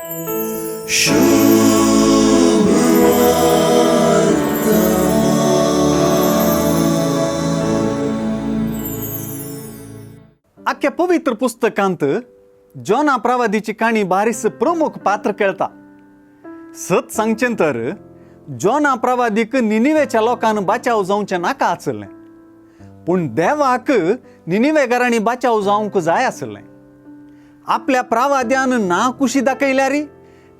अख्ख्या पवित्र पुस्तकांत जॉना प्रवादीची काणी बारीस प्रमुख पात्र केळता. सत सांगचें तर जॉना प्रवादीक निनिवेच्या लोकांन बाचाव जावचें नाका आसलें, पूण देवाक निनिवेकारांनी बाचाव जावंक जाय आसलें. आपल्या प्रवाद्यान ना कुशी दाखयल्यारी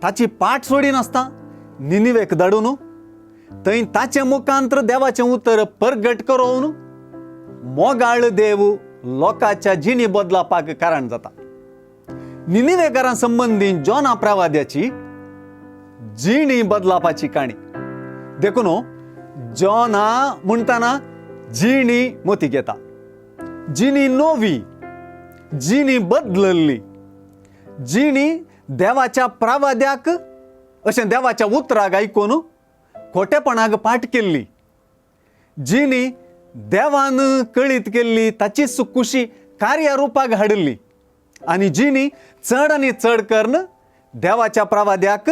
ताची पाठ सोडी नासता निनिवेक धाडून थंय ताचे मुखांतर देवाचें उतर परगट करून मोगाळ देव लोकांच्या जिणी बदलापाक कारण जाता. निनिवेकारां संबंधी जॉना प्रवाद्याची जिणी बदलापाची काणी देखून जॉना म्हणटाना जिणी मोती घेता. जिणी नवी, जिणी बदलल्ली, जिणी देवाच्या प्रवाद्याक अशें देवाच्या उतराक आयकून खोटेपणाक पाठ केल्ली, जिणी देवान कळीत केल्ली ताचीच खुशी कार्यारूपाक हाडली आनी जिणी चड आनी चड करून देवाच्या प्रवाद्याक,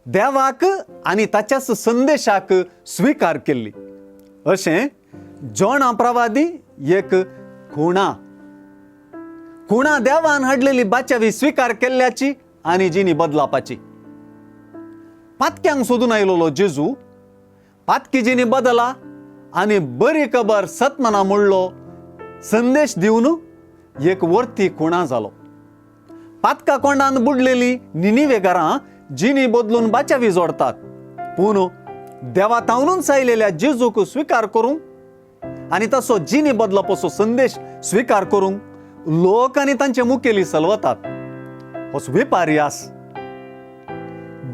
देवाक आनी ताच्याच संदेशाक स्वीकार केल्ली. अशें जॉना प्रवादी एक खुणा देवान हाडलेली बाचावी स्वीकार केल्ल्याची आनी जिणी बदलापाची. पातक्यांक सोदून आयलोलो जेजू पातकी जिणी बदला आनी बरी खबर सतमना म्हणलो संदेश दिवन एक वर्ती खुणा जालो. पातका कोंडान बुडलेली निनिवेकारां जिणी बदलून बाचावी जोडतात, पूण देवातावनूच आयलेल्या जेजूक स्वीकार करूंक आनी तसो जिणी बदलापाचो संदेश स्वीकार करूंक लोक आनी तांचे मुखेली चलवतात. हो विपर्यास.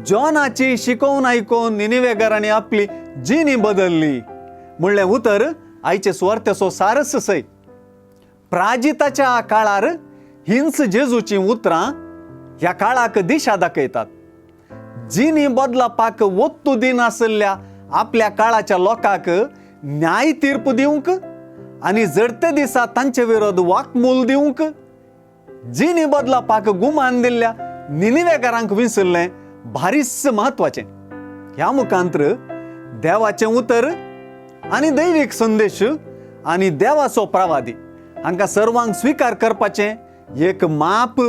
जॉनाची शिकोवन आयकून निनिवेकारांनी आपली जिणी बदलली म्हणलें उतर आयचे सुवार्थेचो सारस सै. प्राजिताच्या काळार हिंस जेजूची उतरां ह्या काळाक दिशा दाखयतात. जिणी बदलापाक वत्तू दिनासल्ल्या आपल्या काळाच्या लोकांक न्याय तीर्प दिवंक आनी जडते दिसा तांचे विरोध वाकमूल दिवंक जिणी बदलापाक गुमान दिल्ल्या निनिवेकारांक विसरलें भारीच महत्वाचें. ह्या मुखांतर देवाचें उतर आनी दैवीक संदेश आनी देवाचो प्रवादी हांकां सर्वांक स्वीकार करपाचें एक माप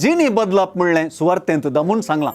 जिणी बदलप म्हणलें सुवार्थेंत दमून सांगलां.